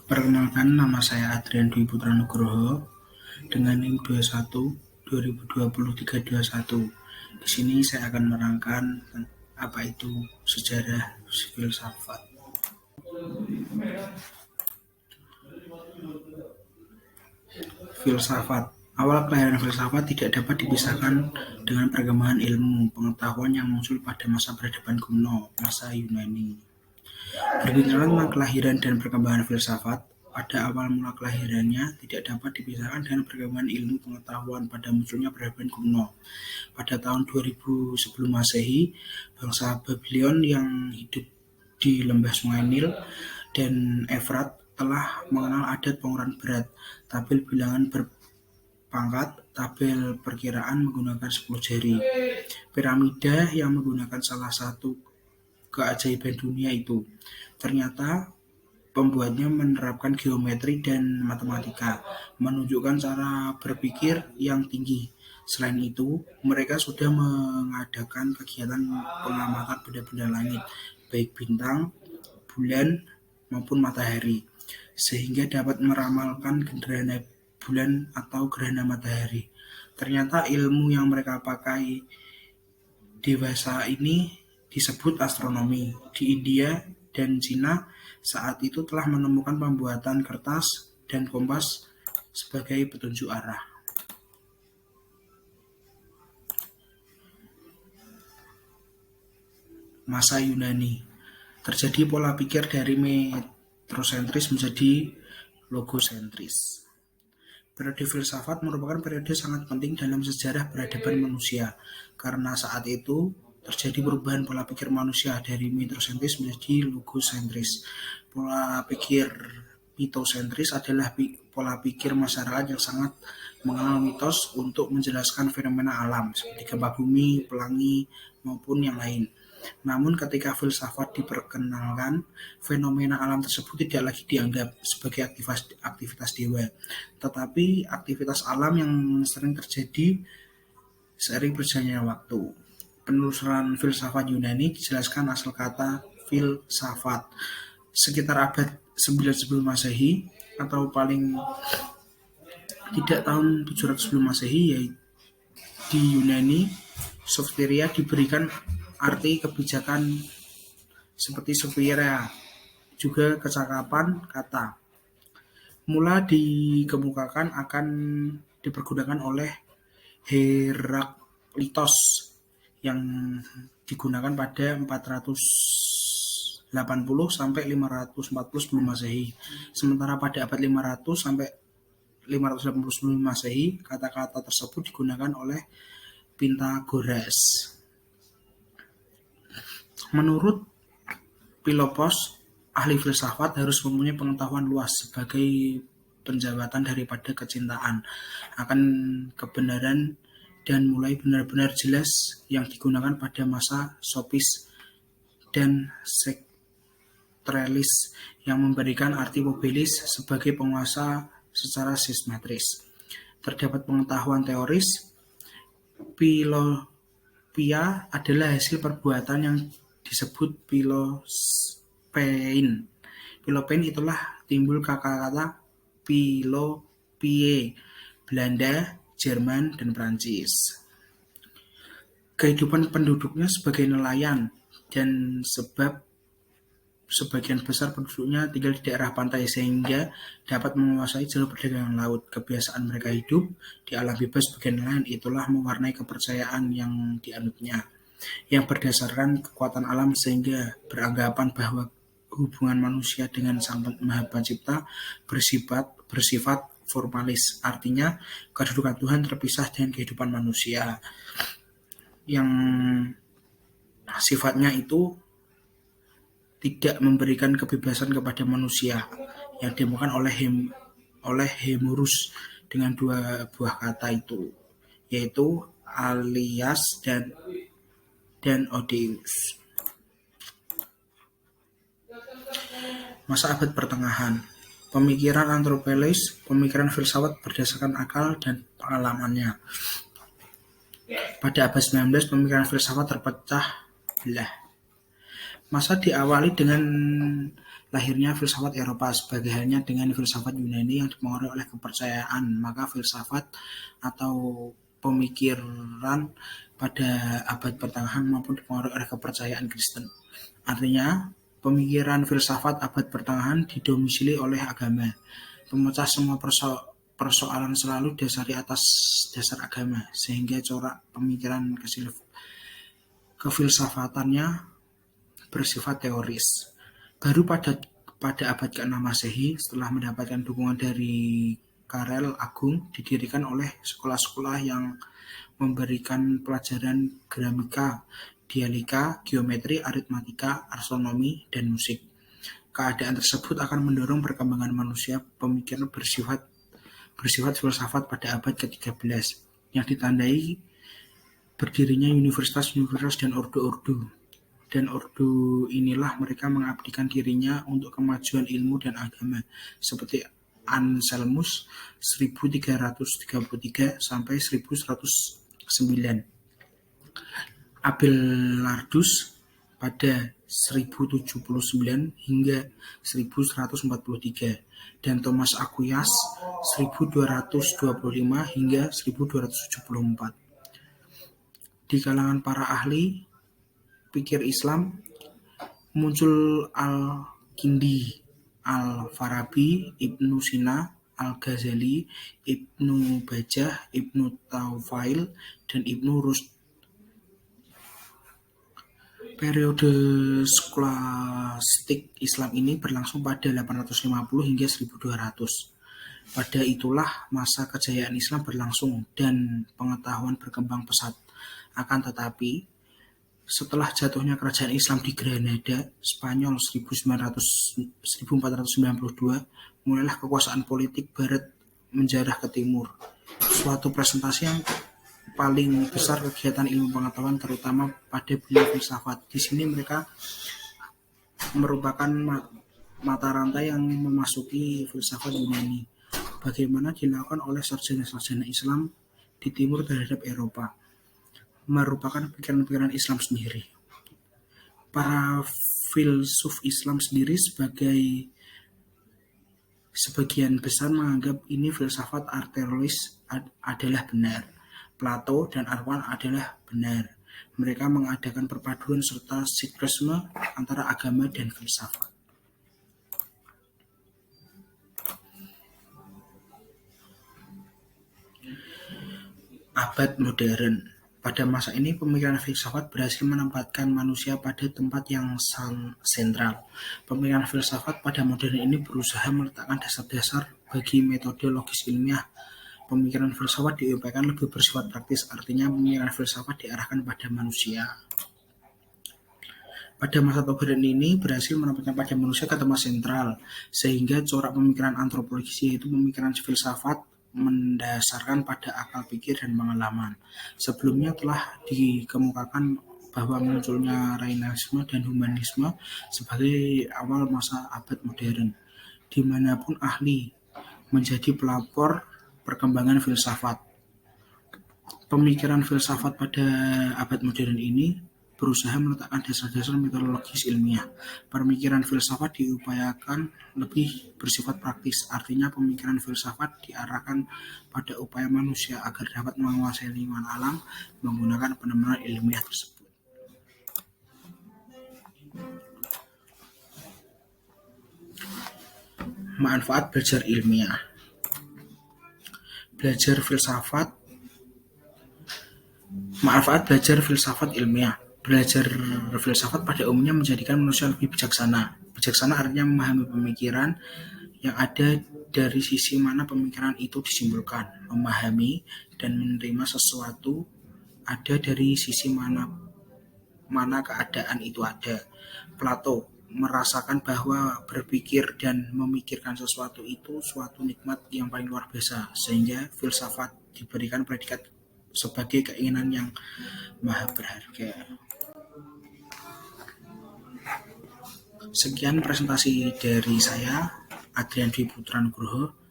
Perkenalkan, nama saya Adrian Dwi Putra Nugroho dengan NIM 21 2020 321. Di sini saya akan menerangkan apa itu sejarah filsafat. Filsafat. Awal kelahiran filsafat tidak dapat dipisahkan dengan perkembangan ilmu pengetahuan yang muncul pada masa peradaban kuno, masa Yunani. Berbicara tentang kelahiran dan perkembangan filsafat, pada awal mula kelahirannya tidak dapat dipisahkan dengan perkembangan ilmu pengetahuan pada munculnya peradaban kuno. Pada tahun 2000 sebelum Masehi, bangsa Babylon yang hidup di lembah Sungai Nil dan Efrat telah mengenal adat pengukuran berat, tabel bilangan berpangkat, tabel perkiraan menggunakan 10 jari, piramida yang menggunakan salah satu keajaiban dunia itu. Ternyata pembuatnya menerapkan geometri dan matematika, menunjukkan cara berpikir yang tinggi. Selain itu, mereka sudah mengadakan kegiatan pengamatan benda-benda langit, baik bintang, bulan, maupun matahari, sehingga dapat meramalkan gerhana bulan atau gerhana matahari. Ternyata ilmu yang mereka pakai dewasa ini disebut astronomi. Di India dan Cina saat itu telah menemukan pembuatan kertas dan kompas sebagai petunjuk arah. Masa Yunani. Terjadi pola pikir dari metrosentris menjadi logosentris. Periode filsafat merupakan periode sangat penting dalam sejarah peradaban manusia, karena saat itu terjadi perubahan pola pikir manusia dari metrosentris menjadi logosentris. Pola pikir mitosentris adalah pola pikir masyarakat yang sangat mengenal mitos untuk menjelaskan fenomena alam seperti gempa bumi, pelangi, maupun yang lain. Namun ketika filsafat diperkenalkan, fenomena alam tersebut tidak lagi dianggap sebagai aktivitas dewa, tetapi aktivitas alam yang sering terjadi seiring berjalannya waktu. Penelusuran filsafat Yunani dijelaskan asal kata filsafat sekitar abad 9 sebelum Masehi atau paling tidak tahun 700 sebelum Masehi, yaitu di Yunani Sophtheria diberikan arti kebijakan seperti Sophia, juga kecakapan kata. Mula dikemukakan akan dipergunakan oleh Heraklitos yang digunakan pada 480 sampai 540 sebelum Masehi. Sementara pada abad 500 sampai 580 sebelum Masehi, kata-kata tersebut digunakan oleh Pythagoras. Menurut Philopos, ahli filsafat harus mempunyai pengetahuan luas sebagai penjabatan daripada kecintaan akan kebenaran dan mulai benar-benar jelas yang digunakan pada masa Sophis dan Sektelis yang memberikan arti mobilis sebagai penguasa secara sistematis. Terdapat pengetahuan teoris. Philosophia adalah hasil perbuatan yang disebut philosopein. Philosopein itulah timbul kata-kata philosophie, Belanda, Jerman, dan Prancis. Kehidupan penduduknya sebagai nelayan, dan sebab sebagian besar penduduknya tinggal di daerah pantai sehingga dapat menguasai jalur perdagangan laut. Kebiasaan mereka hidup di alam bebas sebagai nelayan itulah mewarnai kepercayaan yang dianutnya, yang berdasarkan kekuatan alam sehingga beranggapan bahwa hubungan manusia dengan Sang Maha Pencipta bersifat formalis, artinya kedudukan Tuhan terpisah dengan kehidupan manusia yang sifatnya itu tidak memberikan kebebasan kepada manusia, yang ditemukan oleh Hemorus dengan dua buah kata itu, yaitu alias dan Odeus. Masa abad pertengahan. Pemikiran antropolis, pemikiran filsafat berdasarkan akal dan pengalamannya. Pada abad 19, pemikiran filsafat terpecah belah. Masa diawali dengan lahirnya filsafat Eropa. Sebagai halnya dengan filsafat Yunani yang dipengaruhi oleh kepercayaan, maka filsafat atau pemikiran pada abad pertengahan maupun dipengaruhi oleh kepercayaan Kristen. Artinya, pemikiran filsafat abad pertengahan didomisili oleh agama. Pemecah semua persoalan selalu dasari atas dasar agama, sehingga corak pemikiran kefilsafatannya bersifat teoris. Baru pada abad ke-6 Masehi, setelah mendapatkan dukungan dari Karel Agung, didirikan oleh sekolah-sekolah yang memberikan pelajaran gramatika, dialektika, geometri, aritmatika, astronomi, dan musik. Keadaan tersebut akan mendorong perkembangan manusia pemikiran bersifat filsafat pada abad ke-13 yang ditandai berdirinya universitas-universitas dan ordo-ordo. Dan ordo inilah mereka mengabdikan dirinya untuk kemajuan ilmu dan agama, seperti Anselmus 1333 sampai 1109, Abelardus pada 1079 hingga 1143, dan Thomas Aquinas 1225 hingga 1274. Di kalangan para ahli pikir Islam muncul Al-Kindi, Al-Farabi, Ibnu Sina, Al-Ghazali, Ibnu Bajjah, Ibnu Taufail, dan Ibnu Rushd. Periode skolastik Islam ini berlangsung pada 850 hingga 1200. Pada itulah masa kejayaan Islam berlangsung dan pengetahuan berkembang pesat. Akan tetapi, setelah jatuhnya kerajaan Islam di Granada, Spanyol 1492, mulailah kekuasaan politik Barat menjarah ke timur. Suatu presentasi yang paling besar kegiatan ilmu pengetahuan, terutama pada bidang filsafat. Di sini mereka merupakan mata rantai yang memasuki filsafat Yunani. Bagaimana dilakukan oleh sarjana-sarjana Islam di timur terhadap Eropa, merupakan pikiran-pikiran Islam sendiri. Para filsuf Islam sendiri sebagian besar menganggap ini filsafat Aristoteles adalah benar, Plato dan Arwan adalah benar. Mereka mengadakan perpaduan serta sinkretisme antara agama dan filsafat. Abad modern. Pada masa ini, pemikiran filsafat berhasil menempatkan manusia pada tempat yang sentral. Pemikiran filsafat pada modern ini berusaha meletakkan dasar-dasar bagi metode logis ilmiah. Pemikiran filsafat diupayakan lebih bersifat praktis, artinya pemikiran filsafat diarahkan pada manusia. Pada masa modern ini berhasil menempatkan pada manusia ke tempat sentral, sehingga corak pemikiran antropologis yaitu pemikiran filsafat mendasarkan pada akal pikir dan pengalaman. Sebelumnya telah dikemukakan bahwa munculnya Rainisme dan Humanisme sebagai awal masa abad modern, dimanapun ahli menjadi pelapor perkembangan filsafat. Pemikiran filsafat pada abad modern ini berusaha meletakkan dasar-dasar metodologis ilmiah. Pemikiran filsafat diupayakan lebih bersifat praktis, artinya pemikiran filsafat diarahkan pada upaya manusia agar dapat menguasai lingkungan alam menggunakan penemuan ilmiah tersebut. Manfaat belajar ilmiah. Manfaat belajar filsafat ilmiah. Belajar filsafat pada umumnya menjadikan manusia lebih bijaksana. Bijaksana artinya memahami pemikiran yang ada dari sisi mana pemikiran itu disimpulkan. Memahami dan menerima sesuatu ada dari sisi mana keadaan itu ada. Plato merasakan bahwa berpikir dan memikirkan sesuatu itu suatu nikmat yang paling luar biasa, sehingga filsafat diberikan predikat sebagai keinginan yang maha berharga. Sekian presentasi dari saya, Adrian Dwi Putra Nugroho.